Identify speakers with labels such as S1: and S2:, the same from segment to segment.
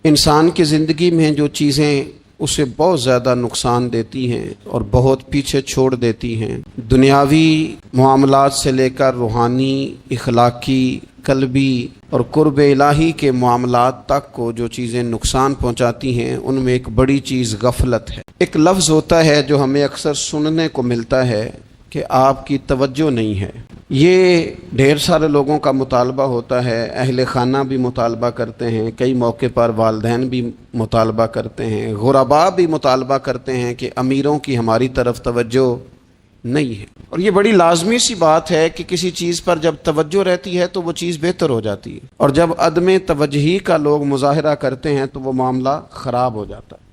S1: انسان کی زندگی میں جو چیزیں اسے بہت زیادہ نقصان دیتی ہیں اور بہت پیچھے چھوڑ دیتی ہیں، دنیاوی معاملات سے لے کر روحانی، اخلاقی، قلبی اور قرب الہی کے معاملات تک کو جو چیزیں نقصان پہنچاتی ہیں، ان میں ایک بڑی چیز غفلت ہے۔ ایک لفظ ہوتا ہے جو ہمیں اکثر سننے کو ملتا ہے کہ آپ کی توجہ نہیں ہے۔ یہ ڈھیر سارے لوگوں کا مطالبہ ہوتا ہے، اہل خانہ بھی مطالبہ کرتے ہیں، کئی موقع پر والدین بھی مطالبہ کرتے ہیں، غرباء بھی مطالبہ کرتے ہیں کہ امیروں کی ہماری طرف توجہ نہیں ہے۔ اور یہ بڑی لازمی سی بات ہے کہ کسی چیز پر جب توجہ رہتی ہے تو وہ چیز بہتر ہو جاتی ہے، اور جب عدم توجہی کا لوگ مظاہرہ کرتے ہیں تو وہ معاملہ خراب ہو جاتا ہے۔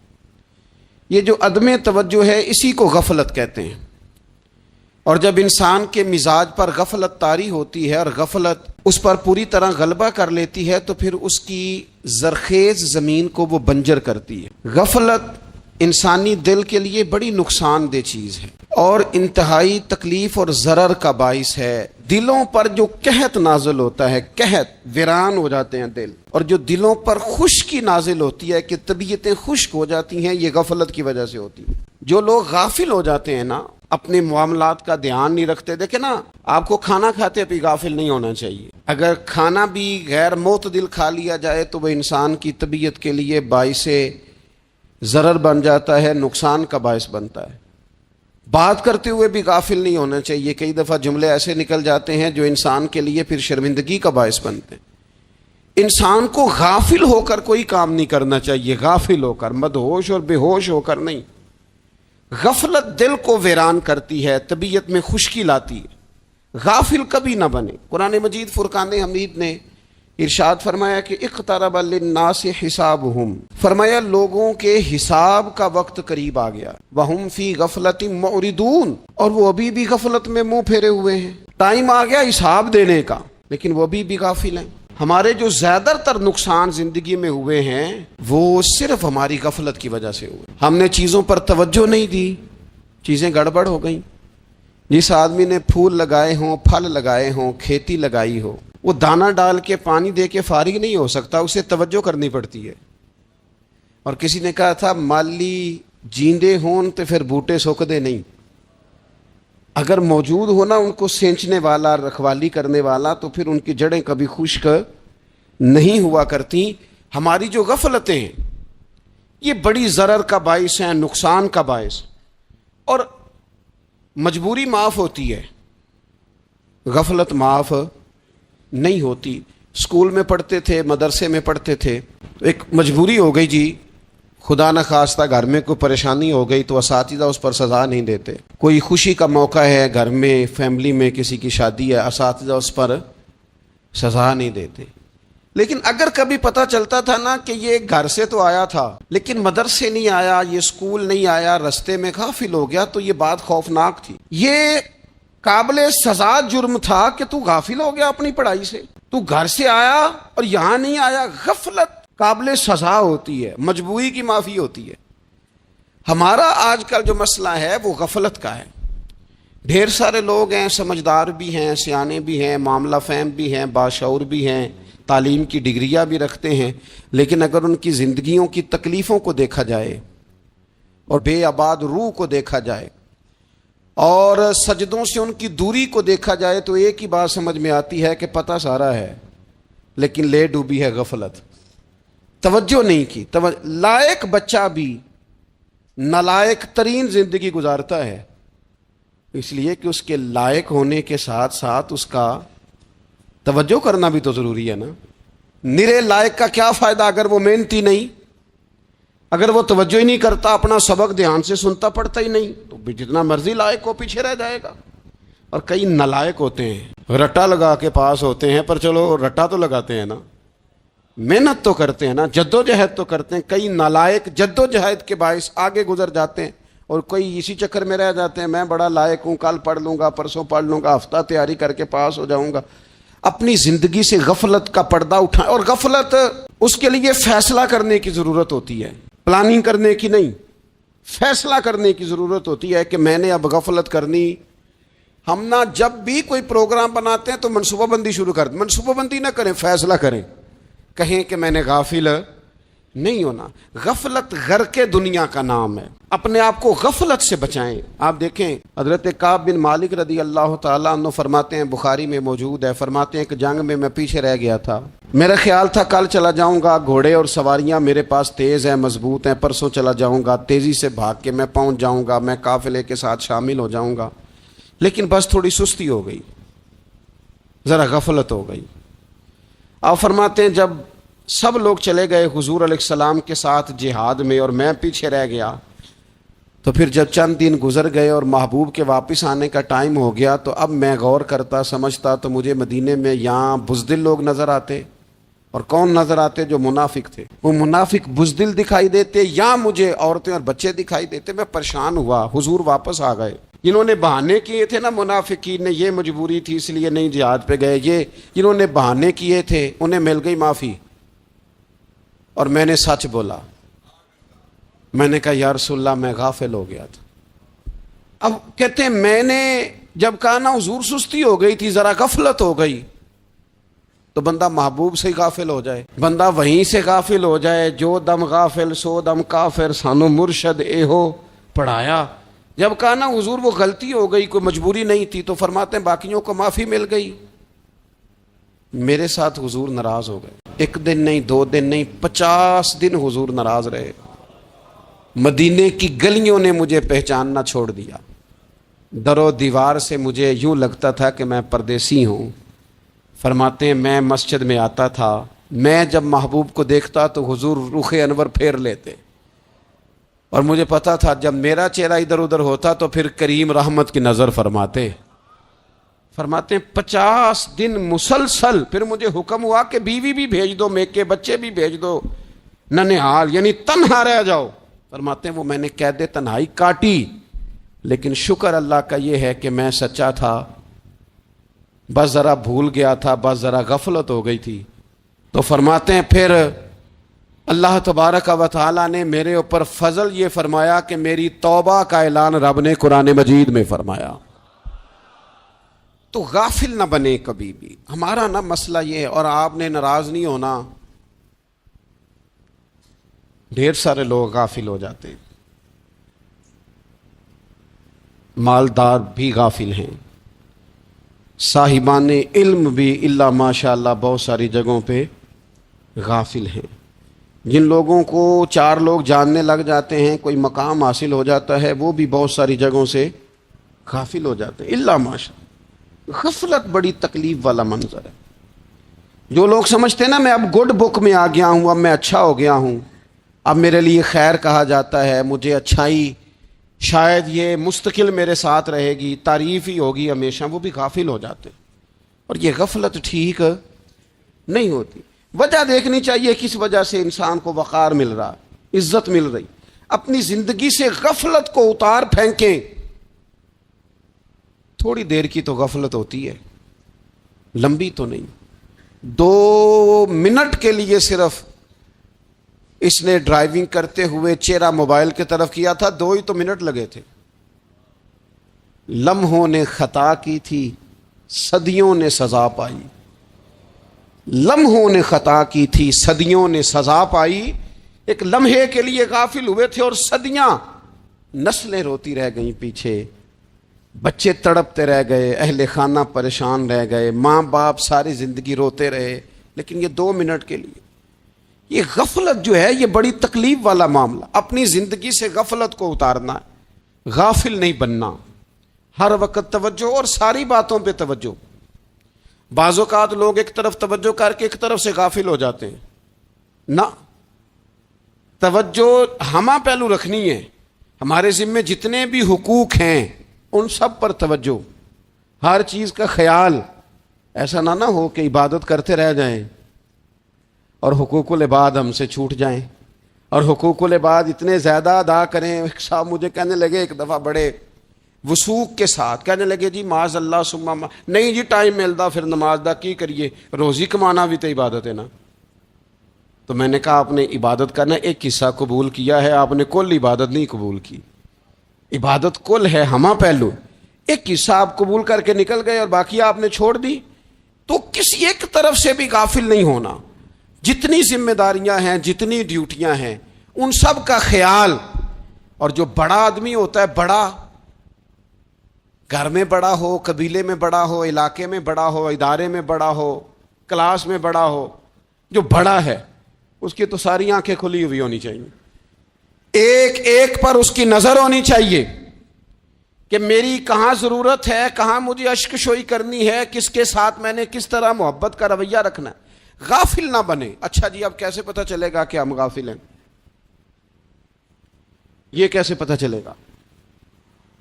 S1: یہ جو عدم توجہ ہے اسی کو غفلت کہتے ہیں، اور جب انسان کے مزاج پر غفلت طاری ہوتی ہے اور غفلت اس پر پوری طرح غلبہ کر لیتی ہے تو پھر اس کی زرخیز زمین کو وہ بنجر کرتی ہے۔ غفلت انسانی دل کے لیے بڑی نقصان دہ چیز ہے اور انتہائی تکلیف اور ضرر کا باعث ہے۔ دلوں پر جو قحط نازل ہوتا ہے، قحط، ویران ہو جاتے ہیں دل، اور جو دلوں پر خشکی نازل ہوتی ہے کہ طبیعتیں خشک ہو جاتی ہیں، یہ غفلت کی وجہ سے ہوتی ہے۔ جو لوگ غافل ہو جاتے ہیں نا، اپنے معاملات کا دھیان نہیں رکھتے، دیکھیں نا، آپ کو کھانا کھاتے بھی غافل نہیں ہونا چاہیے۔ اگر کھانا بھی غیر معتدل کھا لیا جائے تو وہ انسان کی طبیعت کے لیے باعث ضرر بن جاتا ہے، نقصان کا باعث بنتا ہے۔ بات کرتے ہوئے بھی غافل نہیں ہونا چاہیے، کئی دفعہ جملے ایسے نکل جاتے ہیں جو انسان کے لیے پھر شرمندگی کا باعث بنتے ہیں۔ انسان کو غافل ہو کر کوئی کام نہیں کرنا چاہیے، غافل ہو کر، مدہوش اور بے ہوش ہو کر نہیں۔ غفلت دل کو ویران کرتی ہے، طبیعت میں خشکی لاتی ہے۔ غافل کبھی نہ بنے۔ قرآن مجید فرقان حمید نے ارشاد فرمایا کہ اقترب للناس حسابہم، فرمایا لوگوں کے حساب کا وقت قریب آ گیا، وہم فی غفلت معرضون، اور وہ ابھی بھی غفلت میں منہ پھیرے ہوئے ہیں۔ ٹائم آ گیا حساب دینے کا لیکن وہ ابھی بھی غافل ہیں۔ ہمارے جو زیادہ تر نقصان زندگی میں ہوئے ہیں وہ صرف ہماری غفلت کی وجہ سے ہوئے۔ ہم نے چیزوں پر توجہ نہیں دی، چیزیں گڑبڑ ہو گئیں۔ جس آدمی نے پھول لگائے ہوں، پھل لگائے ہوں، کھیتی لگائی ہو، وہ دانہ ڈال کے پانی دے کے فارغ نہیں ہو سکتا، اسے توجہ کرنی پڑتی ہے۔ اور کسی نے کہا تھا مالی جیندے ہون تو پھر بوٹے سوکھدے نہیں۔ اگر موجود ہونا ان کو سینچنے والا، رکھوالی کرنے والا، تو پھر ان کی جڑیں کبھی خشک نہیں ہوا کرتی۔ ہماری جو غفلتیں ہیں یہ بڑی ضرر کا باعث ہیں، نقصان کا باعث، اور مجبوری معاف ہوتی ہے، غفلت معاف نہیں ہوتی۔ اسکول میں پڑھتے تھے، مدرسے میں پڑھتے تھے، ایک مجبوری ہو گئی جی، خدا نہ خواستہ گھر میں کوئی پریشانی ہو گئی تو اساتذہ اس پر سزا نہیں دیتے۔ کوئی خوشی کا موقع ہے گھر میں، فیملی میں کسی کی شادی ہے، اساتذہ اس پر سزا نہیں دیتے۔ لیکن اگر کبھی پتہ چلتا تھا نا کہ یہ گھر سے تو آیا تھا لیکن مدرسے نہیں آیا، یہ اسکول نہیں آیا، رستے میں غافل ہو گیا، تو یہ بات خوفناک تھی۔ یہ قابل سزا جرم تھا کہ تو غافل ہو گیا اپنی پڑھائی سے، تو گھر سے آیا اور یہاں نہیں آیا۔ غفلت قابل سزا ہوتی ہے، مجبوری کی معافی ہوتی ہے۔ ہمارا آج کل جو مسئلہ ہے وہ غفلت کا ہے۔ ڈھیر سارے لوگ ہیں، سمجھدار بھی ہیں، سیانے بھی ہیں، معاملہ فہم بھی ہیں، باشعور بھی ہیں، تعلیم کی ڈگریاں بھی رکھتے ہیں، لیکن اگر ان کی زندگیوں کی تکلیفوں کو دیکھا جائے اور بے آباد روح کو دیکھا جائے اور سجدوں سے ان کی دوری کو دیکھا جائے تو ایک ہی بات سمجھ میں آتی ہے کہ پتہ سارا ہے لیکن لے ڈوبی ہے غفلت، توجہ نہیں کی۔ لائق بچہ بھی نالائق ترین زندگی گزارتا ہے، اس لیے کہ اس کے لائق ہونے کے ساتھ ساتھ اس کا توجہ کرنا بھی تو ضروری ہے نا۔ نرے لائق کا کیا فائدہ اگر وہ محنتی نہیں، اگر وہ توجہ ہی نہیں کرتا، اپنا سبق دھیان سے سنتا پڑھتا ہی نہیں، تو بھی جتنا مرضی لائق ہو پیچھے رہ جائے گا۔ اور کئی نالائق ہوتے ہیں، رٹا لگا کے پاس ہوتے ہیں، پر چلو رٹا تو لگاتے ہیں نا، محنت تو کرتے ہیں نا، جدوجہد تو کرتے ہیں۔ کئی نالائق جدوجہد کے باعث آگے گزر جاتے ہیں اور کوئی اسی چکر میں رہ جاتے ہیں، میں بڑا لائق ہوں، کل پڑھ لوں گا، پرسوں پڑھ لوں گا، ہفتہ تیاری کر کے پاس ہو جاؤں گا۔ اپنی زندگی سے غفلت کا پردہ اٹھائیں، اور غفلت اس کے لیے فیصلہ کرنے کی ضرورت ہوتی ہے، پلاننگ کرنے کی نہیں، فیصلہ کرنے کی ضرورت ہوتی ہے کہ میں نے اب غفلت کرنی۔ ہم نہ جب بھی کوئی پروگرام بناتے ہیں تو منصوبہ بندی شروع کر دیں، منصوبہ بندی نہ کریں، فیصلہ کریں، کہیں کہ میں نے غافل نہیں ہونا. غفلت غرق دنیا کا نام ہے. اپنے آپ کو غفلت سے بچائیں. آپ دیکھیں حضرت کعب بن مالک رضی اللہ تعالیٰ عنہ فرماتے ہیں، بخاری میں موجود ہے، فرماتے ہیں کہ جنگ میں پیچھے رہ گیا تھا. میرا خیال تھا کل چلا جاؤں گا، گھوڑے اور سواریاں میرے پاس تیز ہیں، مضبوط ہیں، پرسوں چلا جاؤں گا، تیزی سے بھاگ کے میں پہنچ جاؤں گا، میں قافلے کے ساتھ شامل ہو جاؤں گا. لیکن بس تھوڑی سستی ہو گئی، ذرا غفلت ہو گئی. آپ فرماتے ہیں جب سب لوگ چلے گئے حضور علیہ السلام کے ساتھ جہاد میں اور میں پیچھے رہ گیا، تو پھر جب چند دن گزر گئے اور محبوب کے واپس آنے کا ٹائم ہو گیا، تو اب میں غور کرتا سمجھتا تو مجھے مدینے میں یہاں بزدل لوگ نظر آتے. اور کون نظر آتے؟ جو منافق تھے. وہ منافق بزدل دکھائی دیتے یا مجھے عورتیں اور بچے دکھائی دیتے. میں پریشان ہوا. حضور واپس آ گئے. جنہوں نے بہانے کیے تھے نا منافقین نے، یہ مجبوری تھی اس لیے نہیں جہاد پہ گئے، یہ جنہوں نے بہانے کیے تھے انہیں مل گئی معافی. اور میں نے سچ بولا. میں نے کہا یا رسول اللہ میں غافل ہو گیا تھا. اب کہتے ہیں میں نے جب کہا نا حضور سستی ہو گئی تھی، ذرا غفلت ہو گئی. تو بندہ محبوب سے ہی غافل ہو جائے، بندہ وہیں سے غافل ہو جائے. جو دم غافل سو دم کافر، سانو مرشد اے ہو پڑھایا. جب کہا نا حضور وہ غلطی ہو گئی، کوئی مجبوری نہیں تھی، تو فرماتے ہیں باقیوں کو معافی مل گئی. میرے ساتھ حضور ناراض ہو گئے. ایک دن نہیں، 2 دن نہیں، 50 دن حضور ناراض رہے. مدینے کی گلیوں نے مجھے پہچاننا چھوڑ دیا. در و دیوار سے مجھے یوں لگتا تھا کہ میں پردیسی ہوں. فرماتے ہیں میں مسجد میں آتا تھا، میں جب محبوب کو دیکھتا تو حضور رخ انور پھیر لیتے، اور مجھے پتا تھا جب میرا چہرہ ادھر ادھر ہوتا تو پھر کریم رحمت کی نظر فرماتے. فرماتے ہیں 50 دن مسلسل. پھر مجھے حکم ہوا کہ بیوی بھی بھیج دو، میکے بچے بھی بھیج دو، ننہال یعنی تنہا رہ جاؤ. فرماتے ہیں وہ میں نے قید تنہائی کاٹی، لیکن شکر اللہ کا یہ ہے کہ میں سچا تھا، بس ذرا بھول گیا تھا، بس ذرا غفلت ہو گئی تھی. تو فرماتے ہیں پھر اللہ تبارک و تعالیٰ نے میرے اوپر فضل یہ فرمایا کہ میری توبہ کا اعلان رب نے قرآن مجید میں فرمایا. تو غافل نہ بنے کبھی بھی. ہمارا نا مسئلہ یہ ہے، اور آپ نے ناراض نہیں ہونا، ڈھیر سارے لوگ غافل ہو جاتے ہیں. مالدار بھی غافل ہیں، صاحبان علم بھی الا ماشاء اللہ بہت ساری جگہوں پہ غافل ہیں. جن لوگوں کو 4 لوگ جاننے لگ جاتے ہیں، کوئی مقام حاصل ہو جاتا ہے، وہ بھی بہت ساری جگہوں سے غافل ہو جاتے ہیں الا ماشاء اللہ. غفلت بڑی تکلیف والا منظر ہے. جو لوگ سمجھتے ہیں نا میں اب گڈ بک میں آ گیا ہوں، اب میں اچھا ہو گیا ہوں، اب میرے لیے خیر کہا جاتا ہے، مجھے اچھائی شاید یہ مستقل میرے ساتھ رہے گی، تعریف ہی ہوگی ہمیشہ، وہ بھی غافل ہو جاتے. اور یہ غفلت ٹھیک نہیں ہوتی. وجہ دیکھنی چاہیے کس وجہ سے انسان کو وقار مل رہا، عزت مل رہی. اپنی زندگی سے غفلت کو اتار پھینکیں. تھوڑی دیر کی تو غفلت ہوتی ہے، لمبی تو نہیں. 2 منٹ کے لیے صرف اس نے ڈرائیونگ کرتے ہوئے چہرہ موبائل کی طرف کیا تھا، 2 ہی تو منٹ لگے تھے. لمحوں نے خطا کی تھی، صدیوں نے سزا پائی. لمحوں نے خطا کی تھی، صدیوں نے سزا پائی. ایک لمحے کے لیے غافل ہوئے تھے اور صدیاں، نسلیں روتی رہ گئیں پیچھے، بچے تڑپتے رہ گئے، اہل خانہ پریشان رہ گئے، ماں باپ ساری زندگی روتے رہے. لیکن یہ 2 منٹ کے لیے. یہ غفلت جو ہے یہ بڑی تکلیف والا معاملہ. اپنی زندگی سے غفلت کو اتارنا ہے، غافل نہیں بننا. ہر وقت توجہ اور ساری باتوں پہ توجہ. بعض اوقات لوگ ایک طرف توجہ کر کے ایک طرف سے غافل ہو جاتے ہیں. نہ، توجہ ہمہ پہلو رکھنی ہے. ہمارے ذمے جتنے بھی حقوق ہیں ان سب پر توجہ، ہر چیز کا خیال. ایسا نہ ہو کہ عبادت کرتے رہ جائیں اور حقوق العباد ہم سے چھوٹ جائیں، اور حقوق العباد اتنے زیادہ ادا کریں. ایک صاحب مجھے کہنے لگے ایک دفعہ بڑے وثوق کے ساتھ کہنے لگے جی معاذ اللہ ثم نہیں جی ٹائم ملتا پھر نماز دا کی کریے، روزی کمانا بھی تو عبادت ہے نا. تو میں نے کہا آپ نے عبادت کرنا ایک حصہ قبول کیا ہے، آپ نے کل عبادت نہیں قبول کی. عبادت کل ہے، ہمہ پہلو. ایک حصہ آپ قبول کر کے نکل گئے اور باقی آپ نے چھوڑ دی. تو کسی ایک طرف سے بھی غافل نہیں ہونا. جتنی ذمہ داریاں ہیں، جتنی ڈیوٹیاں ہیں، ان سب کا خیال. اور جو بڑا آدمی ہوتا ہے، بڑا گھر میں بڑا ہو، قبیلے میں بڑا ہو، علاقے میں بڑا ہو، ادارے میں بڑا ہو، کلاس میں بڑا ہو، جو بڑا ہے اس کی تو ساری آنکھیں کھلی ہوئی ہونی چاہیے. ایک ایک پر اس کی نظر ہونی چاہیے کہ میری کہاں ضرورت ہے، کہاں مجھے اشک شوئی کرنی ہے، کس کے ساتھ میں نے کس طرح محبت کا رویہ رکھنا ہے. غافل نہ بنے. اچھا جی، اب کیسے پتہ چلے گا کہ ہم غافل ہیں؟ یہ کیسے پتہ چلے گا؟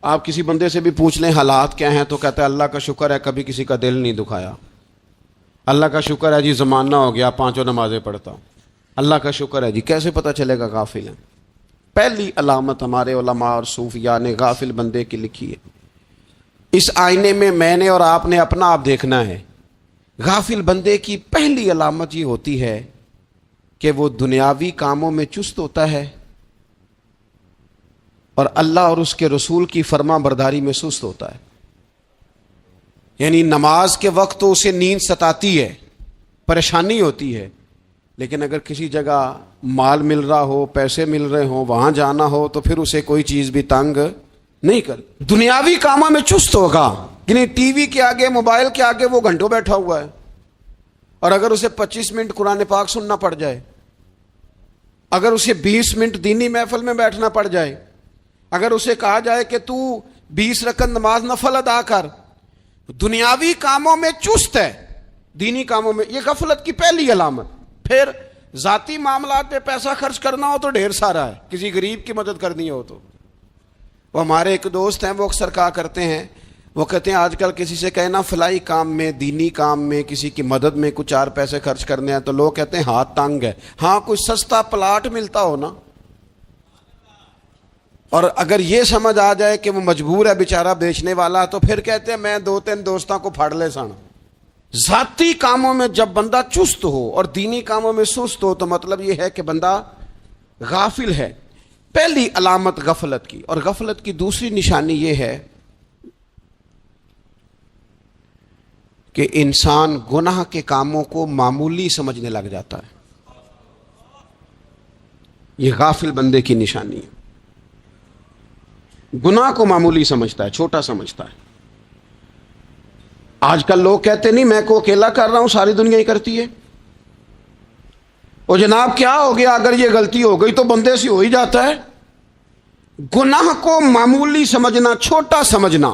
S1: آپ کسی بندے سے بھی پوچھ لیں حالات کیا ہیں تو کہتا ہے اللہ کا شکر ہے کبھی کسی کا دل نہیں دکھایا، اللہ کا شکر ہے جی زمانہ ہو گیا 5 نمازیں پڑھتا ہوں، اللہ کا شکر ہے جی. کیسے پتہ چلے گا غافل ہیں؟ پہلی علامت ہمارے علماء اور صوفیاء نے غافل بندے کی لکھی ہے. اس آئینے میں نے اور آپ نے اپنا آپ دیکھنا ہے. غافل بندے کی پہلی علامت یہ ہوتی ہے کہ وہ دنیاوی کاموں میں چست ہوتا ہے اور اللہ اور اس کے رسول کی فرما برداری میں سست ہوتا ہے. یعنی نماز کے وقت تو اسے نیند ستاتی ہے، پریشانی ہوتی ہے، لیکن اگر کسی جگہ مال مل رہا ہو، پیسے مل رہے ہوں، وہاں جانا ہو تو پھر اسے کوئی چیز بھی تنگ نہیں کر. دنیاوی کاموں میں چست ہوگا، یعنی ٹی وی کے آگے، موبائل کے آگے وہ گھنٹوں بیٹھا ہوا ہے، اور اگر اسے 25 منٹ قرآن پاک سننا پڑ جائے، اگر اسے 20 منٹ دینی محفل میں بیٹھنا پڑ جائے، اگر اسے کہا جائے کہ تو 20 رکعت نماز نفل ادا کر، دنیاوی کاموں میں چست ہے، دینی کاموں میں. یہ غفلت کی پہلی علامت. پھر ذاتی معاملات پہ پیسہ خرچ کرنا ہو تو ڈھیر سارا ہے، کسی غریب کی مدد کرنی ہو تو. وہ ہمارے ایک دوست ہیں، وہ اکثر کہا کرتے ہیں، وہ کہتے ہیں آج کل کسی سے کہنا فلائی کام میں، دینی کام میں، کسی کی مدد میں کچھ 4 پیسے خرچ کرنے ہیں تو لوگ کہتے ہیں ہاتھ تنگ ہے. ہاں کوئی سستا پلاٹ ملتا ہو نا، اور اگر یہ سمجھ آ جائے کہ وہ مجبور ہے بیچارہ بیچنے والا، تو پھر کہتے ہیں میں 2-3 دوستوں کو پھاڑ لے سن. ذاتی کاموں میں جب بندہ چست ہو اور دینی کاموں میں سست ہو تو مطلب یہ ہے کہ بندہ غافل ہے. پہلی علامت غفلت کی. اور غفلت کی دوسری نشانی یہ ہے کہ انسان گناہ کے کاموں کو معمولی سمجھنے لگ جاتا ہے. یہ غافل بندے کی نشانی ہے. گناہ کو معمولی سمجھتا ہے، چھوٹا سمجھتا ہے. آج کل لوگ کہتے نہیں میں کو اکیلا کر رہا ہوں، ساری دنیا ہی کرتی ہے. اور جناب کیا ہو گیا، اگر یہ غلطی ہو گئی تو بندے سے ہو ہی جاتا ہے. گناہ کو معمولی سمجھنا، چھوٹا سمجھنا،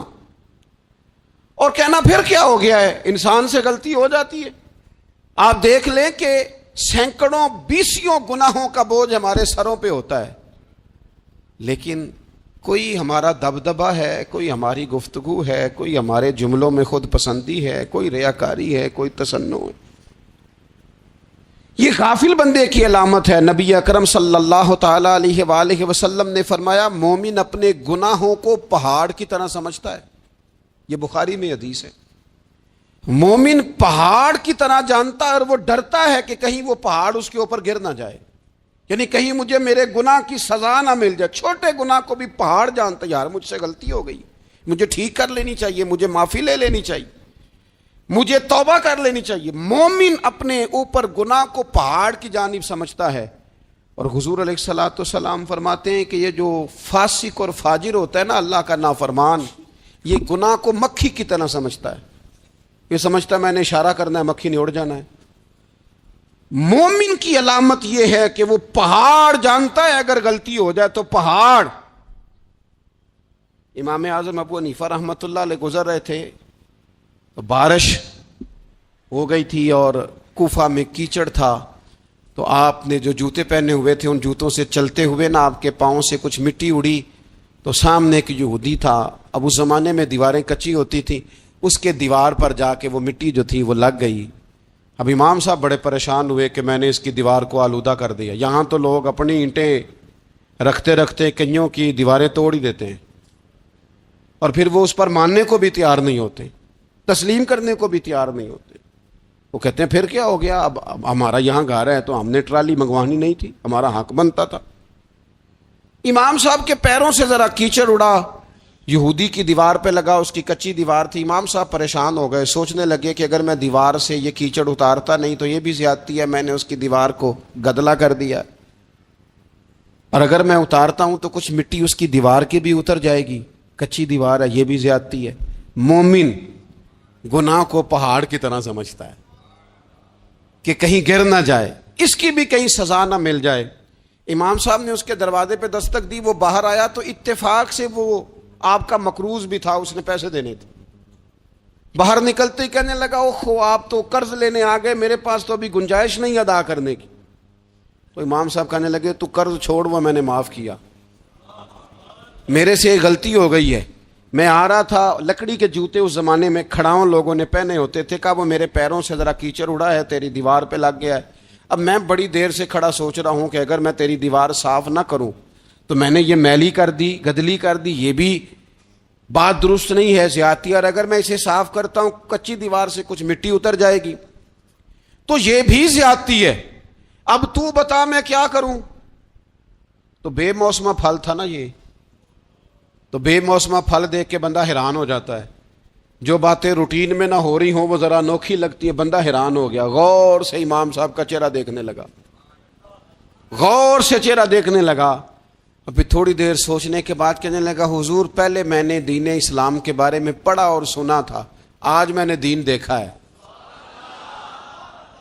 S1: اور کہنا پھر کیا ہو گیا ہے، انسان سے غلطی ہو جاتی ہے. آپ دیکھ لیں کہ سینکڑوں بیسیوں گناہوں کا بوجھ ہمارے سروں پہ ہوتا ہے، لیکن کوئی ہمارا دبدبہ ہے، کوئی ہماری گفتگو ہے، کوئی ہمارے جملوں میں خود پسندی ہے، کوئی ریاکاری ہے، کوئی تصنع ہے. یہ غافل بندے کی علامت ہے. نبی اکرم صلی اللہ تعالی علیہ وآلہ وسلم نے فرمایا مومن اپنے گناہوں کو پہاڑ کی طرح سمجھتا ہے. یہ بخاری میں حدیث ہے. مومن پہاڑ کی طرح جانتا ہے اور وہ ڈرتا ہے کہ کہیں وہ پہاڑ اس کے اوپر گر نہ جائے، یعنی کہیں مجھے میرے گناہ کی سزا نہ مل جائے. چھوٹے گناہ کو بھی پہاڑ جانتا ہے، یار مجھ سے غلطی ہو گئی، مجھے ٹھیک کر لینی چاہیے، مجھے معافی لے لینی چاہیے، مجھے توبہ کر لینی چاہیے. مومن اپنے اوپر گناہ کو پہاڑ کی جانب سمجھتا ہے. اور حضور علیہ الصلوۃ والسلام فرماتے ہیں کہ یہ جو فاسق اور فاجر ہوتا ہے نا، اللہ کا نافرمان، یہ گناہ کو مکھی کی طرح سمجھتا ہے. یہ سمجھتا ہے میں نے اشارہ کرنا ہے، مکھی نے اڑ جانا ہے. مومن کی علامت یہ ہے کہ وہ پہاڑ جانتا ہے، اگر غلطی ہو جائے تو پہاڑ. امام اعظم ابو حنیفہ رحمۃ اللہ علیہ گزر رہے تھے تو بارش ہو گئی تھی اور کوفہ میں کیچڑ تھا، تو آپ نے جو جوتے پہنے ہوئے تھے ان جوتوں سے چلتے ہوئے نا آپ کے پاؤں سے کچھ مٹی اڑی، تو سامنے کی جو یہودی تھا، اب اس زمانے میں دیواریں کچی ہوتی تھی، اس کے دیوار پر جا کے وہ مٹی جو تھی وہ لگ گئی. اب امام صاحب بڑے پریشان ہوئے کہ میں نے اس کی دیوار کو آلودہ کر دیا. یہاں تو لوگ اپنی اینٹیں رکھتے رکھتے کئیوں کی دیواریں توڑ ہی دیتے ہیں، اور پھر وہ اس پر ماننے کو بھی تیار نہیں ہوتے، تسلیم کرنے کو بھی تیار نہیں ہوتے. وہ کہتے ہیں پھر کیا ہو گیا، اب ہمارا یہاں گھر ہے تو ہم نے ٹرالی منگوانی نہیں تھی، ہمارا حق بنتا تھا. امام صاحب کے پیروں سے ذرا کیچڑ اڑا یہودی کی دیوار پہ لگا، اس کی کچی دیوار تھی. امام صاحب پریشان ہو گئے، سوچنے لگے کہ اگر میں دیوار سے یہ کیچڑ اتارتا نہیں تو یہ بھی زیادتی ہے، میں نے اس کی دیوار کو گدلا کر دیا، اور اگر میں اتارتا ہوں تو کچھ مٹی اس کی دیوار کی بھی اتر جائے گی، کچی دیوار ہے، یہ بھی زیادتی ہے. مومن گناہ کو پہاڑ کی طرح سمجھتا ہے کہ کہیں گر نہ جائے، اس کی بھی کہیں سزا نہ مل جائے. امام صاحب نے اس کے دروازے پہ دستک دی، وہ باہر آیا تو اتفاق سے وہ آپ کا مقروض بھی تھا، اس نے پیسے دینے تھے. باہر نکلتے ہی کہنے لگا اوہو آپ تو قرض لینے آ گئے، میرے پاس تو ابھی گنجائش نہیں ادا کرنے کی. تو امام صاحب کہنے لگے تو قرض چھوڑ، وہ میں نے معاف کیا، میرے سے ایک غلطی ہو گئی ہے. میں آ رہا تھا، لکڑی کے جوتے اس زمانے میں کھڑاؤں لوگوں نے پہنے ہوتے تھے، کہا وہ میرے پیروں سے ذرا کیچڑ اڑا ہے، تیری دیوار پہ لگ گیا ہے. اب میں بڑی دیر سے کھڑا سوچ رہا ہوں کہ اگر میں تیری دیوار صاف نہ کروں تو میں نے یہ میلی کر دی، گدلی کر دی، یہ بھی بات درست نہیں ہے، زیادتی، اور اگر میں اسے صاف کرتا ہوں کچی دیوار سے کچھ مٹی اتر جائے گی تو یہ بھی زیادتی ہے. اب تو بتا میں کیا کروں؟ تو بے موسمہ پھل تھا نا یہ، تو بے موسمہ پھل دیکھ کے بندہ حیران ہو جاتا ہے. جو باتیں روٹین میں نہ ہو رہی ہوں وہ ذرا انوکھی لگتی ہے، بندہ حیران ہو گیا. غور سے امام صاحب کا چہرہ دیکھنے لگا، غور سے چہرہ دیکھنے لگا. ابھی تھوڑی دیر سوچنے کے بعد کہنے لگا حضور پہلے میں نے دین اسلام کے بارے میں پڑھا اور سنا تھا، آج میں نے دین دیکھا ہے.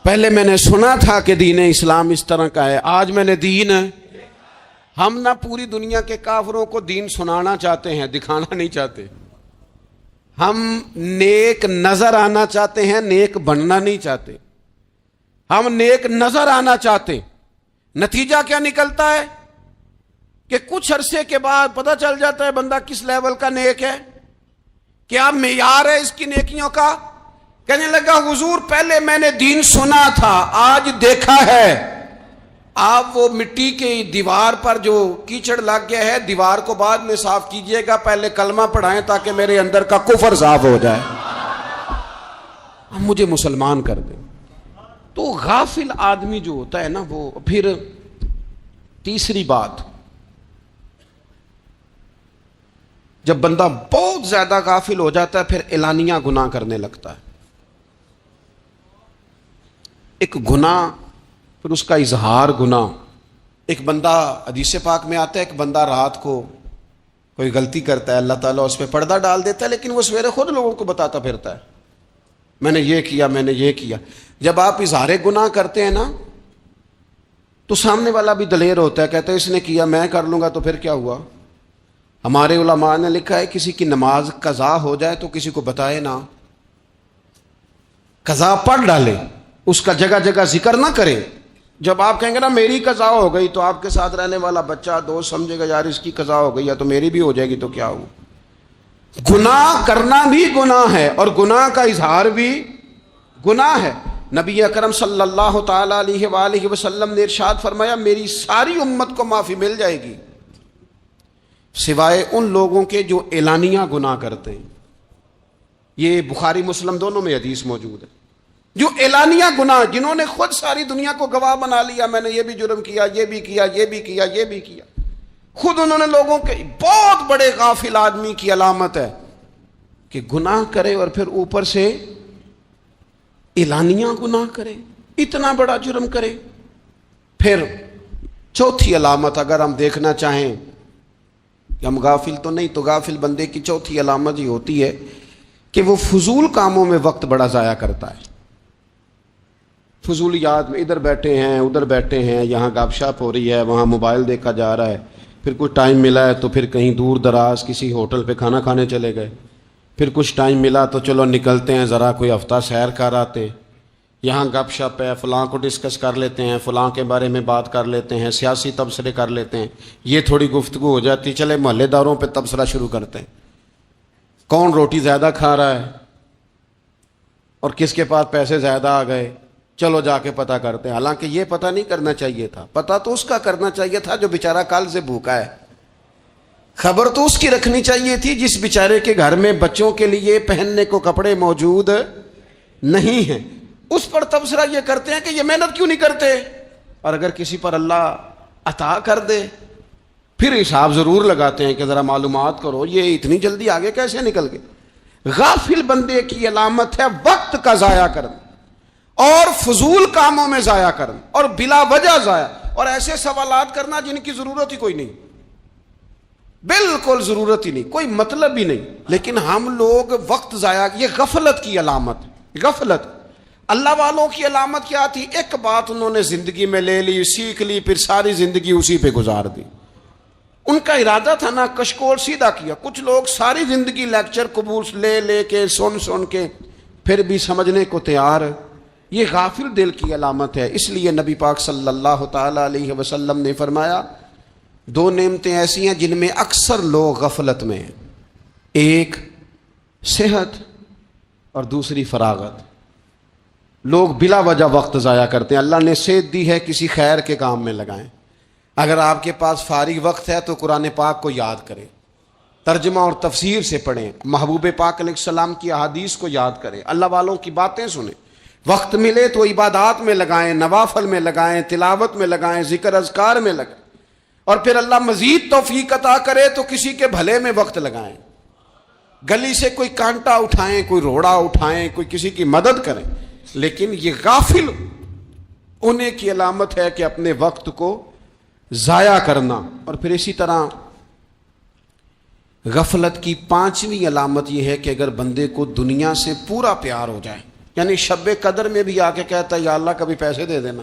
S1: پہلے میں نے سنا تھا کہ دین اسلام اس طرح کا ہے، آج میں نے دین. ہم نہ پوری دنیا کے کافروں کو دین سنانا چاہتے ہیں، دکھانا نہیں چاہتے. ہم نیک نظر آنا چاہتے ہیں، نیک بننا نہیں چاہتے. ہم نیک نظر آنا چاہتے، نتیجہ کیا نکلتا ہے کہ کچھ عرصے کے بعد پتہ چل جاتا ہے بندہ کس لیول کا نیک ہے، کیا معیار ہے اس کی نیکیوں کا. کہنے لگا حضور پہلے میں نے دین سنا تھا، آج دیکھا ہے. آپ وہ مٹی کی دیوار پر جو کیچڑ لگ گیا ہے، دیوار کو بعد میں صاف کیجئے گا، پہلے کلمہ پڑھائیں تاکہ میرے اندر کا کفر صاف ہو جائے، مجھے مسلمان کر دیں. تو غافل آدمی جو ہوتا ہے نا وہ پھر تیسری بات، جب بندہ بہت زیادہ غافل ہو جاتا ہے پھر اعلانیہ گناہ کرنے لگتا ہے. ایک گناہ پھر اس کا اظہار گناہ. ایک بندہ حدیث پاک میں آتا ہے، ایک بندہ رات کو کوئی غلطی کرتا ہے، اللہ تعالیٰ اس پہ پردہ ڈال دیتا ہے، لیکن وہ سویرے خود لوگوں کو بتاتا پھرتا ہے میں نے یہ کیا، میں نے یہ کیا. جب آپ اظہار گناہ کرتے ہیں نا تو سامنے والا بھی دلیر ہوتا ہے، کہتا ہے اس نے کیا میں کر لوں گا تو پھر کیا ہوا. ہمارے علماء نے لکھا ہے کسی کی نماز قضا ہو جائے تو کسی کو بتائے نہ، قضا پڑھ ڈالے، اس کا جگہ جگہ ذکر نہ کرے. جب آپ کہیں گے نا میری قضا ہو گئی تو آپ کے ساتھ رہنے والا بچہ دوست سمجھے گا یار اس کی قضا ہو گئی ہے تو میری بھی ہو جائے گی تو کیا ہو. گناہ کرنا بھی گناہ ہے اور گناہ کا اظہار بھی گناہ ہے. نبی اکرم صلی اللہ تعالی علیہ وآلہ وسلم نے ارشاد فرمایا میری ساری امت کو معافی مل جائے گی سوائے ان لوگوں کے جو اعلانیہ گناہ کرتے ہیں. یہ بخاری مسلم دونوں میں حدیث موجود ہے. جو اعلانیہ گناہ، جنہوں نے خود ساری دنیا کو گواہ بنا لیا، میں نے یہ بھی جرم کیا، یہ بھی کیا، یہ بھی کیا، یہ بھی کیا، خود انہوں نے لوگوں کے، بہت بڑے غافل آدمی کی علامت ہے کہ گناہ کرے اور پھر اوپر سے اعلانیہ گناہ کرے، اتنا بڑا جرم کرے. پھر چوتھی علامت اگر ہم دیکھنا چاہیں کہ ہم غافل تو نہیں، تو غافل بندے کی چوتھی علامت یہ ہوتی ہے کہ وہ فضول کاموں میں وقت بڑا ضائع کرتا ہے. فضولیات میں ادھر بیٹھے ہیں ادھر بیٹھے ہیں، یہاں گپ شپ ہو رہی ہے، وہاں موبائل دیکھا جا رہا ہے، پھر کچھ ٹائم ملا ہے تو پھر کہیں دور دراز کسی ہوٹل پہ کھانا کھانے چلے گئے، پھر کچھ ٹائم ملا تو چلو نکلتے ہیں ذرا کوئی ہفتہ سیر کر آتے، یہاں گپ شپ ہے، فلاں کو ڈسکس کر لیتے ہیں، فلاں کے بارے میں بات کر لیتے ہیں، سیاسی تبصرے کر لیتے ہیں، یہ تھوڑی گفتگو ہو جاتی، چلے محلے داروں پہ تبصرہ شروع کرتے ہیں، کون روٹی زیادہ کھا رہا ہے اور کس کے پاس پیسے زیادہ آ گئے، چلو جا کے پتہ کرتے ہیں. حالانکہ یہ پتہ نہیں کرنا چاہیے تھا، پتہ تو اس کا کرنا چاہیے تھا جو بیچارہ کل سے بھوکا ہے. خبر تو اس کی رکھنی چاہیے تھی جس بیچارے کے گھر میں بچوں کے لیے پہننے کو کپڑے موجود نہیں ہیں. اس پر تبصرہ یہ کرتے ہیں کہ یہ محنت کیوں نہیں کرتے، اور اگر کسی پر اللہ عطا کر دے پھر حساب ضرور لگاتے ہیں کہ ذرا معلومات کرو یہ اتنی جلدی آگے کیسے نکل گئے۔ غافل بندے کی علامت ہے وقت کا ضائع کرنا اور فضول کاموں میں ضائع کرنا اور بلا وجہ ضائع، اور ایسے سوالات کرنا جن کی ضرورت ہی کوئی نہیں، بالکل ضرورت ہی نہیں، کوئی مطلب ہی نہیں، لیکن ہم لوگ وقت ضائع، یہ غفلت کی علامت، غفلت۔ اللہ والوں کی علامت کیا تھی؟ ایک بات انہوں نے زندگی میں لے لی، سیکھ لی، پھر ساری زندگی اسی پہ گزار دی۔ ان کا ارادہ تھا نا کشکول سیدھا کیا۔ کچھ لوگ ساری زندگی لیکچر قبول لے کے سن کے پھر بھی سمجھنے کو تیار، یہ غافل دل کی علامت ہے۔ اس لیے نبی پاک صلی اللہ تعالی علیہ وسلم نے فرمایا دو نعمتیں ایسی ہیں جن میں اکثر لوگ غفلت میں ہیں، ایک صحت اور دوسری فراغت۔ لوگ بلا وجہ وقت ضائع کرتے ہیں۔ اللہ نے صحت دی ہے، کسی خیر کے کام میں لگائیں۔ اگر آپ کے پاس فارغ وقت ہے تو قرآن پاک کو یاد کریں، ترجمہ اور تفسیر سے پڑھیں، محبوب پاک علیہ السلام کی احادیث کو یاد کریں، اللہ والوں کی باتیں سنیں۔ وقت ملے تو عبادات میں لگائیں، نوافل میں لگائیں، تلاوت میں لگائیں، ذکر اذکار میں لگائیں، اور پھر اللہ مزید توفیق عطا کرے تو کسی کے بھلے میں وقت لگائیں، گلی سے کوئی کانٹا اٹھائیں، کوئی روڑا اٹھائیں، کوئی کسی کی مدد کریں۔ لیکن یہ غافل ہونے کی علامت ہے کہ اپنے وقت کو ضائع کرنا۔ اور پھر اسی طرح غفلت کی پانچویں علامت یہ ہے کہ اگر بندے کو دنیا سے پورا پیار ہو جائے، یعنی شب قدر میں بھی آ کے کہتا ہے یا اللہ کبھی پیسے دے دینا،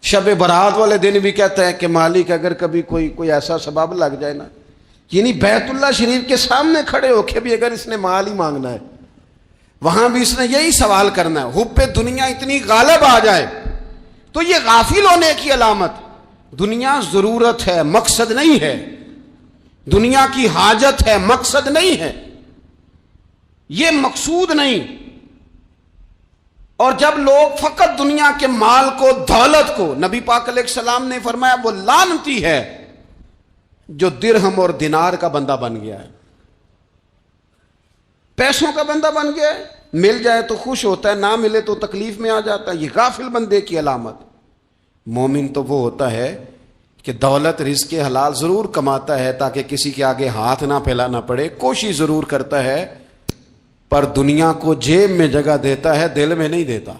S1: شب برات والے دن بھی کہتا ہے کہ مالک اگر کبھی کوئی ایسا سبب لگ جائے نا، یعنی بیت اللہ شریف کے سامنے کھڑے ہو کے بھی اگر اس نے مال ہی مانگنا ہے وہاں بھی اس نے یہی سوال کرنا ہے، حب دنیا اتنی غالب آ جائے تو یہ غافل ہونے کی علامت۔ دنیا ضرورت ہے، مقصد نہیں ہے، دنیا کی حاجت ہے، مقصد نہیں ہے، یہ مقصود نہیں۔ اور جب لوگ فقط دنیا کے مال کو، دولت کو، نبی پاک علیہ السلام نے فرمایا وہ لعنتی ہے جو درہم اور دینار کا بندہ بن گیا ہے، پیسوں کا بندہ بن گیا ہے، مل جائے تو خوش ہوتا ہے، نہ ملے تو تکلیف میں آ جاتا ہے۔ یہ غافل بندے کی علامت۔ مومن تو وہ ہوتا ہے کہ دولت رزق حلال ضرور کماتا ہے تاکہ کسی کے آگے ہاتھ نہ پھیلانا پڑے، کوشش ضرور کرتا ہے، پر دنیا کو جیب میں جگہ دیتا ہے، دل میں نہیں دیتا۔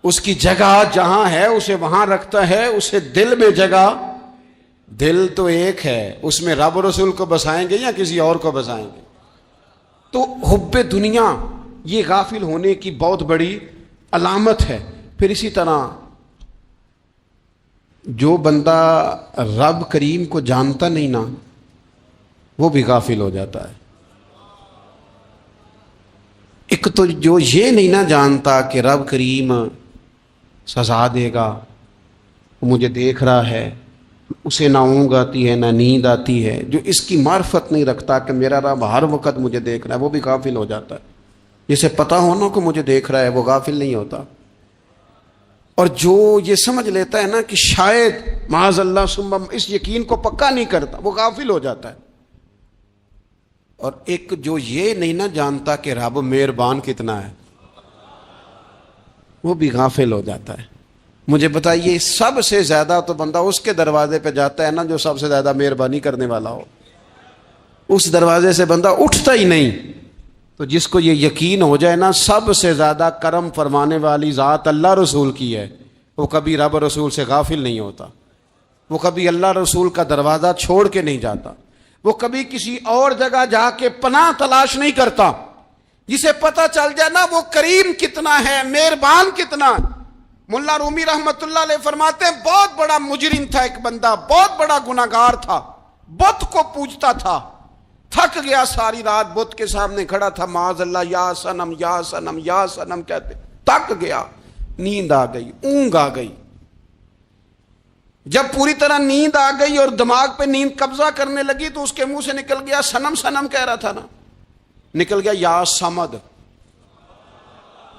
S1: اس کی جگہ جہاں ہے اسے وہاں رکھتا ہے، اسے دل میں جگہ، دل تو ایک ہے، اس میں رب رسول کو بسائیں گے یا کسی اور کو بسائیں گے؟ تو حب دنیا یہ غافل ہونے کی بہت بڑی علامت ہے۔ پھر اسی طرح جو بندہ رب کریم کو جانتا نہیں نا وہ بھی غافل ہو جاتا ہے۔ ایک تو جو یہ نہیں نہ جانتا کہ رب کریم سزا دے گا، وہ مجھے دیکھ رہا ہے، اسے نہ اونگ آتی ہے نہ نیند آتی ہے، جو اس کی معرفت نہیں رکھتا کہ میرا رب ہر وقت مجھے دیکھ رہا ہے، وہ بھی غافل ہو جاتا ہے۔ جسے پتہ ہونا کہ مجھے دیکھ رہا ہے وہ غافل نہیں ہوتا۔ اور جو یہ سمجھ لیتا ہے نا کہ شاید معاذ اللہ ثم، اس یقین کو پکا نہیں کرتا، وہ غافل ہو جاتا ہے۔ اور ایک جو یہ نہیں نہ جانتا کہ رب مہربان کتنا ہے، وہ بھی غافل ہو جاتا ہے۔ مجھے بتائیے سب سے زیادہ تو بندہ اس کے دروازے پہ جاتا ہے نا جو سب سے زیادہ مہربانی کرنے والا ہو، اس دروازے سے بندہ اٹھتا ہی نہیں۔ تو جس کو یہ یقین ہو جائے نا سب سے زیادہ کرم فرمانے والی ذات اللہ رسول کی ہے، وہ کبھی رب رسول سے غافل نہیں ہوتا، وہ کبھی اللہ رسول کا دروازہ چھوڑ کے نہیں جاتا، وہ کبھی کسی اور جگہ جا کے پناہ تلاش نہیں کرتا۔ جسے پتہ چل جائے نا وہ کریم کتنا ہے، مہربان کتنا۔ ملا رومی رحمت اللہ علیہ فرماتے ہیں بہت بڑا مجرم تھا ایک بندہ، بہت بڑا گناہگار تھا، بت کو پوجتا تھا، تھک گیا، ساری رات بت کے سامنے کھڑا تھا، معاذ اللہ یا صنم یا صنم یا صنم کہتے، تھک گیا، نیند آ گئی، اونگ آ گئی۔ جب پوری طرح نیند آ گئی اور دماغ پہ نیند قبضہ کرنے لگی تو اس کے منہ سے نکل گیا، صنم صنم کہہ رہا تھا نا، نکل گیا یا صمد،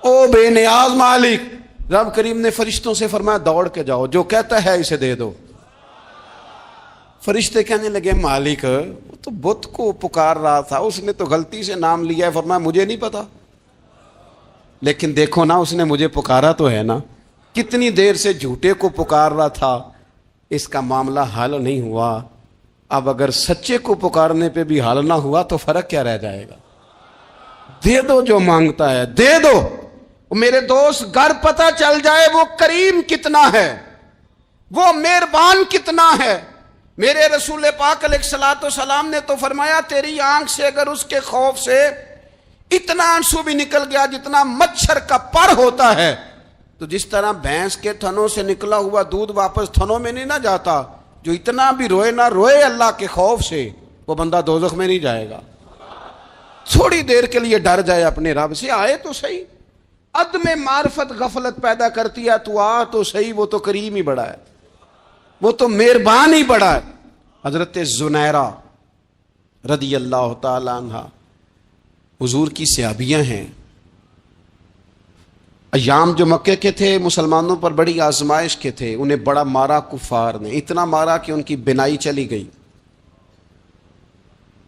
S1: او بے نیاز مالک۔ رب کریم نے فرشتوں سے فرمایا دوڑ کے جاؤ، جو کہتا ہے اسے دے دو۔ فرشتے کہنے لگے مالک وہ تو بت کو پکار رہا تھا، اس نے تو غلطی سے نام لیا ہے۔ فرمایا مجھے نہیں پتا، لیکن دیکھو نا اس نے مجھے پکارا تو ہے نا، کتنی دیر سے جھوٹے کو پکار رہا تھا، اس کا معاملہ حل نہیں ہوا، اب اگر سچے کو پکارنے پہ بھی حل نہ ہوا تو فرق کیا رہ جائے گا؟ دے دو جو مانگتا ہے، دے دو۔ میرے دوست، گھر پتہ چل جائے وہ کریم کتنا ہے، وہ مہربان کتنا ہے۔ میرے رسول پاک علیہ الصلوۃ والسلام نے تو فرمایا تیری آنکھ سے اگر اس کے خوف سے اتنا آنسو بھی نکل گیا جتنا مچھر کا پر ہوتا ہے، تو جس طرح بھینس کے تھنوں سے نکلا ہوا دودھ واپس تھنوں میں نہیں نہ جاتا، جو اتنا بھی روئے نہ روئے اللہ کے خوف سے، وہ بندہ دوزخ میں نہیں جائے گا۔ تھوڑی دیر کے لیے ڈر جائے اپنے رب سے، آئے تو صحیح۔ عدم معرفت غفلت پیدا کرتی ہے، تو آ تو صحیح، وہ تو کریم ہی بڑا ہے، وہ تو مہربان ہی بڑا ہے۔ حضرت زنیرہ رضی اللہ تعالی عنہ حضور کی صحابیاں ہیں۔ ایام جو مکے کے تھے مسلمانوں پر بڑی آزمائش کے تھے، انہیں بڑا مارا کفار نے، اتنا مارا کہ ان کی بینائی چلی گئی،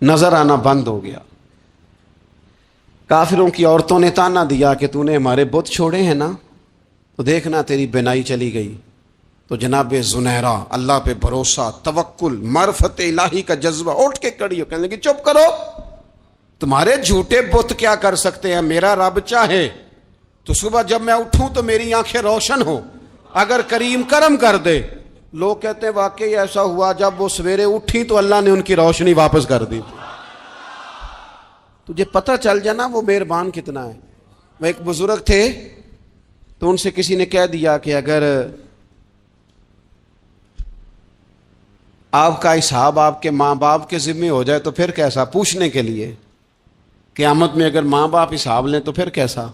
S1: نظر آنا بند ہو گیا۔ کافروں کی عورتوں نے تانا دیا کہ تو نے ہمارے بت چھوڑے ہیں نا، تو دیکھنا تیری بینائی چلی گئی۔ تو جناب زنیرہ اللہ پہ بھروسہ، توکل، معرفت الہی کا جذبہ، اٹھ کے کھڑی ہو، کہنے لگی چپ کرو، تمہارے جھوٹے بت کیا کر سکتے ہیں، میرا رب چاہے تو صبح جب میں اٹھوں تو میری آنکھیں روشن ہو، اگر کریم کرم کر دے۔ لوگ کہتے ہیں واقعی ایسا ہوا، جب وہ سویرے اٹھی تو اللہ نے ان کی روشنی واپس کر دی۔ تجھے پتہ چل جانا وہ مہربان کتنا ہے۔ وہ ایک بزرگ تھے، تو ان سے کسی نے کہہ دیا کہ اگر آپ کا حساب آپ کے ماں باپ کے ذمہ ہو جائے تو پھر کیسا، پوچھنے کے لیے قیامت میں اگر ماں باپ حساب لیں تو پھر کیسا۔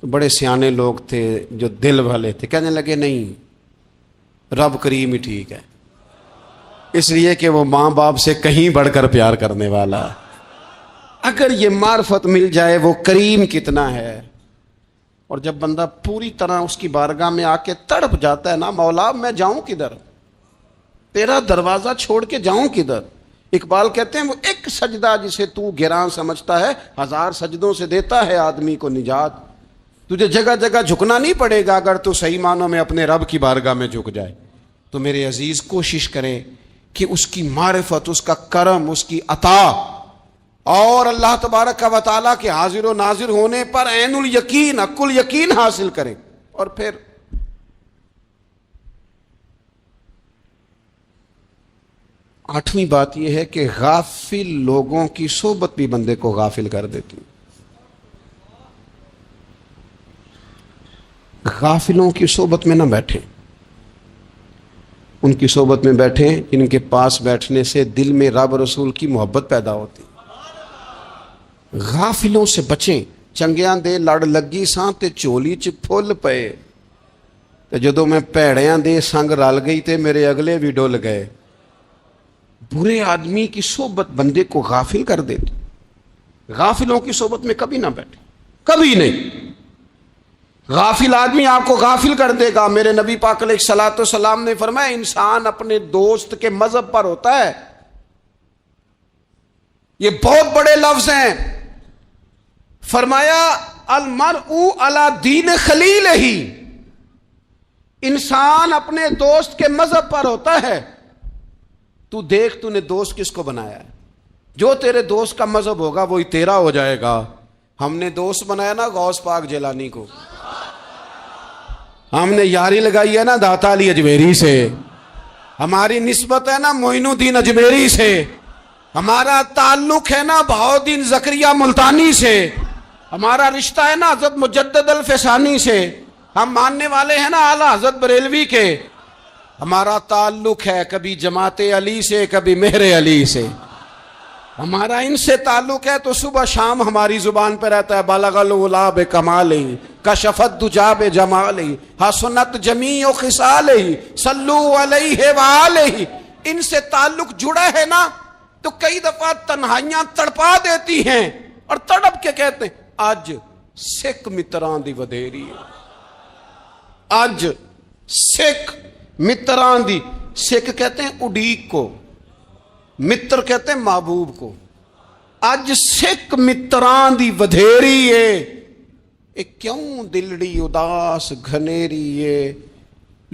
S1: تو بڑے سیانے لوگ تھے جو دل والے تھے، کہنے لگے نہیں، رب کریم ہی ٹھیک ہے، اس لیے کہ وہ ماں باپ سے کہیں بڑھ کر پیار کرنے والا ہے۔ اگر یہ معرفت مل جائے وہ کریم کتنا ہے، اور جب بندہ پوری طرح اس کی بارگاہ میں آ کے تڑپ جاتا ہے نا، مولا میں جاؤں کدھر، تیرا دروازہ چھوڑ کے جاؤں کدھر۔ اقبال کہتے ہیں وہ ایک سجدہ جسے تو گراں سمجھتا ہے، 1000 سجدوں سے دیتا ہے آدمی کو نجات۔ تجھے جگہ جگہ جھکنا نہیں پڑے گا اگر تو صحیح معنوں میں اپنے رب کی بارگاہ میں جھک جائے۔ تو میرے عزیز کوشش کریں کہ اس کی معرفت، اس کا کرم، اس کی عطا، اور اللہ تبارک و تعالیٰ کے حاضر و ناظر ہونے پر عین الیقین، حق الیقین حاصل کریں۔ اور پھر 8ویں بات یہ ہے کہ غافل لوگوں کی صحبت بھی بندے کو غافل کر دیتی۔ غافلوں کی صحبت میں نہ بیٹھیں، ان کی صحبت میں بیٹھیں جن کے پاس بیٹھنے سے دل میں رب رسول کی محبت پیدا ہوتی۔ غافلوں سے بچیں۔ چنگیاں دے لڑ لگی ساں تے چولی چ پھل پئے، تے جدوں میں پیڑیاں دے سنگ رل گئی تے میرے اگلے بھی ڈول گئے۔ برے آدمی کی صحبت بندے کو غافل کر دیتی۔ غافلوں کی صحبت میں کبھی نہ بیٹھے، کبھی نہیں۔ غافل آدمی آپ کو غافل کر دے گا۔ میرے نبی پاک علیہ الصلوۃ والسلام نے فرمایا انسان اپنے دوست کے مذہب پر ہوتا ہے۔ یہ بہت بڑے لفظ ہیں۔ فرمایا المرء علی دین خلیلہ، انسان اپنے دوست کے مذہب پر ہوتا ہے۔ تو دیکھ تو نے دوست کس کو بنایا ہے، جو تیرے دوست کا مذہب ہوگا وہی تیرا ہو جائے گا۔ ہم نے دوست بنایا نا غوث پاک جیلانی کو، ہم نے یاری لگائی ہے نا داتا علی اجمیری سے، ہماری نسبت ہے نا معین الدین اجمیری سے، ہمارا تعلق ہے نا بہاؤالدین زکریا ملتانی سے، ہمارا رشتہ ہے نا حضرت مجدد الفسانی سے، ہم ماننے والے ہیں نا اعلیٰ حضرت بریلوی کے، ہمارا تعلق ہے کبھی جماعت علی سے کبھی مہر علی سے، ہمارا ان سے تعلق ہے تو صبح شام ہماری زبان پہ رہتا ہے بلغ العلا بکمالہ کشفت دجا بجمالہ حسنت جمیع خصالہ صلو علیہ وآلہ۔ ان سے تعلق جڑا ہے نا تو کئی دفعہ تنہائیاں تڑپا دیتی ہیں، اور تڑپ کے کہتے ہیں اج سکھ متران دی ودیری ہے، اج سکھ متران دی، سکھ کہتے ہیں اڈیق کو، متر کہتے ہیں محبوب کو، اج سکھ متران دی ودھیری ہے، کیوں دلڑی اداس گھنیری ہے،